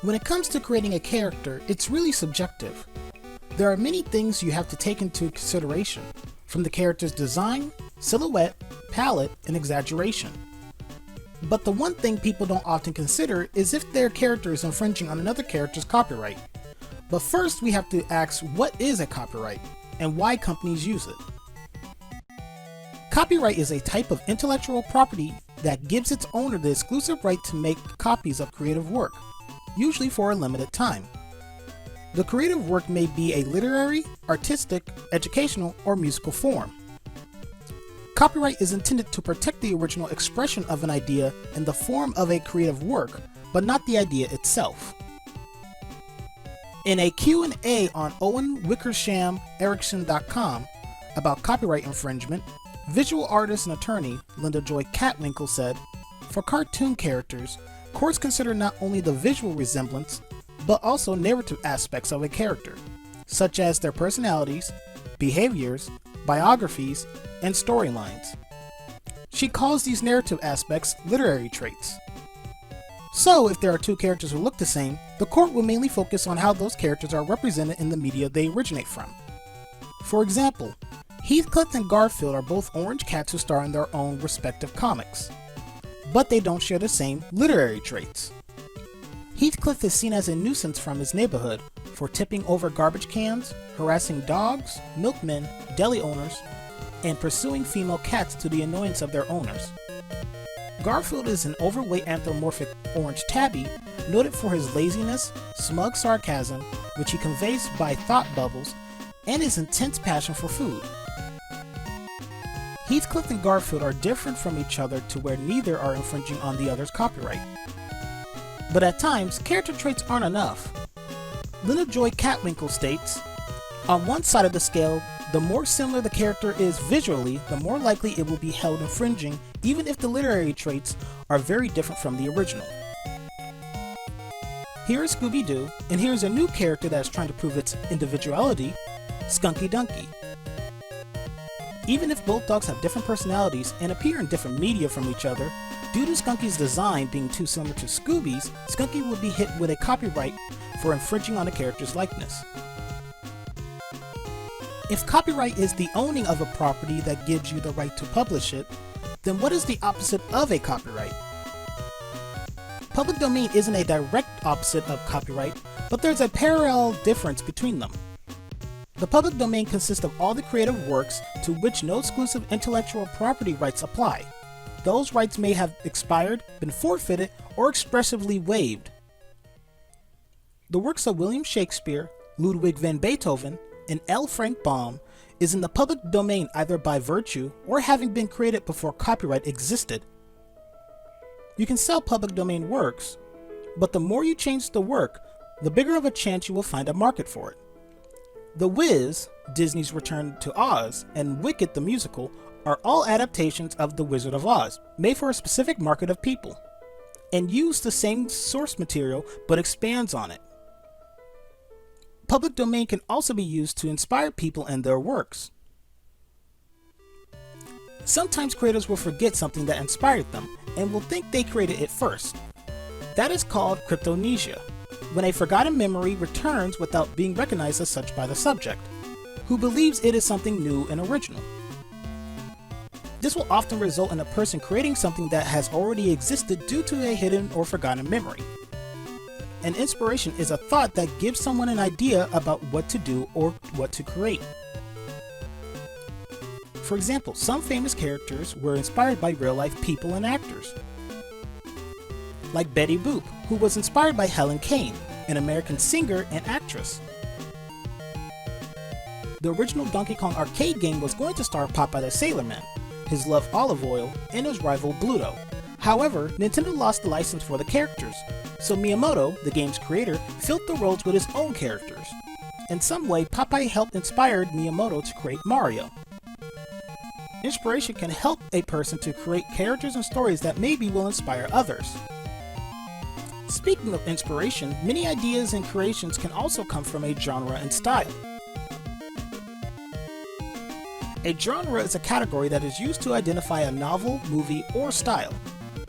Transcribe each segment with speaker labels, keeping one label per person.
Speaker 1: When it comes to creating a character, it's really subjective. There are many things you have to take into consideration, from the character's design, silhouette, palette, and exaggeration. But the one thing people don't often consider is if their character is infringing on another character's copyright. But first we have to ask, what is a copyright, and why companies use it? Copyright is a type of intellectual property that gives its owner the exclusive right to make copies of creative work, usually for a limited time. The creative work may be a literary, artistic, educational, or musical form. Copyright is intended to protect the original expression of an idea in the form of a creative work, but not the idea itself. In a Q&A on OWE.come about copyright infringement, visual artist and attorney Linda Joy Catwinkle said, "For cartoon characters, courts consider not only the visual resemblance, but also narrative aspects of a character, such as their personalities, behaviors, biographies, and storylines." She calls these narrative aspects literary traits. So, if there are two characters who look the same, the court will mainly focus on how those characters are represented in the media they originate from. For example, Heathcliff and Garfield are both orange cats who star in their own respective comics, but they don't share the same literary traits. Heathcliff is seen as a nuisance from his neighborhood for tipping over garbage cans, harassing dogs, milkmen, deli owners, and pursuing female cats to the annoyance of their owners. Garfield is an overweight anthropomorphic orange tabby noted for his laziness, smug sarcasm, which he conveys by thought bubbles, and his intense passion for food. Heathcliff and Garfield are different from each other to where neither are infringing on the other's copyright. But at times, character traits aren't enough. Linda Joy Catwinkle states, "On one side of the scale, the more similar the character is visually, the more likely it will be held infringing, even if the literary traits are very different from the original." Here is Scooby-Doo, and here is a new character that is trying to prove its individuality, Skunky Dunky. Even if both dogs have different personalities and appear in different media from each other, due to Skunky's design being too similar to Scooby's, Skunky will be hit with a copyright for infringing on the character's likeness. If copyright is the owning of a property that gives you the right to publish it, then what is the opposite of a copyright? Public domain isn't a direct opposite of copyright, but there's a parallel difference between them. The public domain consists of all the creative works to which no exclusive intellectual property rights apply. Those rights may have expired, been forfeited, or expressively waived. The works of William Shakespeare, Ludwig van Beethoven, and L. Frank Baum is in the public domain either by virtue or having been created before copyright existed. You can sell public domain works, but the more you change the work, the bigger of a chance you will find a market for it. The Wiz, Disney's Return to Oz, and Wicked the Musical are all adaptations of The Wizard of Oz, made for a specific market of people, and use the same source material but expands on it. Public domain can also be used to inspire people and their works. Sometimes creators will forget something that inspired them and will think they created it first. That is called Cryptomnesia, when a forgotten memory returns without being recognized as such by the subject, who believes it is something new and original. This will often result in a person creating something that has already existed due to a hidden or forgotten memory. An inspiration is a thought that gives someone an idea about what to do or what to create. For example, some famous characters were inspired by real-life people and actors, like Betty Boop, who was inspired by Helen Kane, an American singer and actress. The original Donkey Kong arcade game was going to star Popeye the Sailor Man, his love olive oil, and his rival Bluto. However, Nintendo lost the license for the characters, so Miyamoto, the game's creator, filled the roles with his own characters. In some way, Popeye helped inspire Miyamoto to create Mario. Inspiration can help a person to create characters and stories that maybe will inspire others. Speaking of inspiration, many ideas and creations can also come from a genre and style. A genre is a category that is used to identify a novel, movie, or style.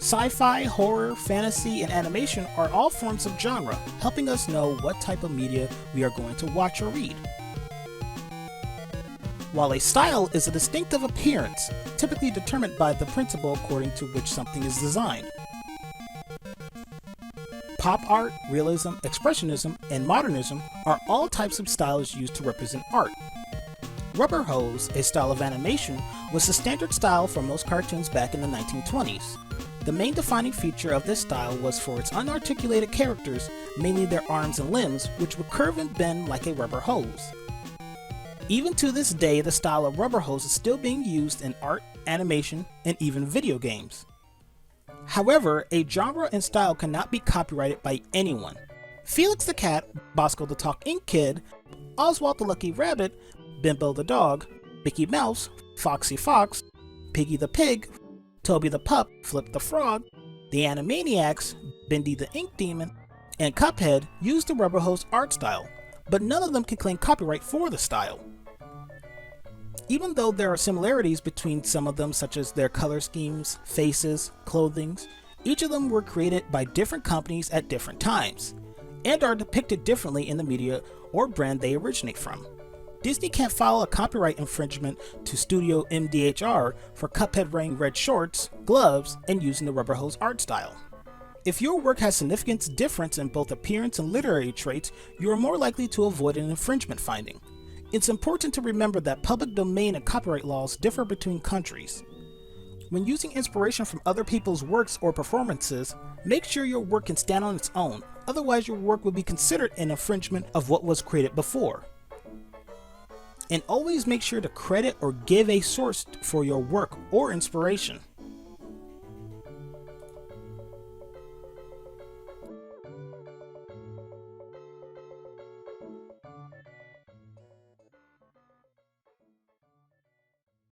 Speaker 1: Sci-fi, horror, fantasy, and animation are all forms of genre, helping us know what type of media we are going to watch or read. While a style is a distinctive appearance, typically determined by the principle according to which something is designed. Pop art, realism, expressionism, and modernism are all types of styles used to represent art. Rubber hose, a style of animation, was the standard style for most cartoons back in the 1920s. The main defining feature of this style was for its unarticulated characters, mainly their arms and limbs, which would curve and bend like a rubber hose. Even to this day, the style of rubber hose is still being used in art, animation, and even video games. However, a genre and style cannot be copyrighted by anyone. Felix the Cat, Bosco the Talking Kid, Oswald the Lucky Rabbit, Bimbo the Dog, Mickey Mouse, Foxy Fox, Piggy the Pig, Toby the Pup, Flip the Frog, the Animaniacs, Bendy the Ink Demon, and Cuphead used the rubber hose art style, but none of them can claim copyright for the style. Even though there are similarities between some of them, such as their color schemes, faces, clothing, each of them were created by different companies at different times, and are depicted differently in the media or brand they originate from. Disney can't file a copyright infringement to Studio MDHR for Cuphead wearing red shorts, gloves, and using the rubber hose art style. If your work has significant difference in both appearance and literary traits, you are more likely to avoid an infringement finding. It's important to remember that public domain and copyright laws differ between countries. When using inspiration from other people's works or performances, make sure your work can stand on its own, otherwise your work will be considered an infringement of what was created before. And always make sure to credit or give a source for your work or inspiration.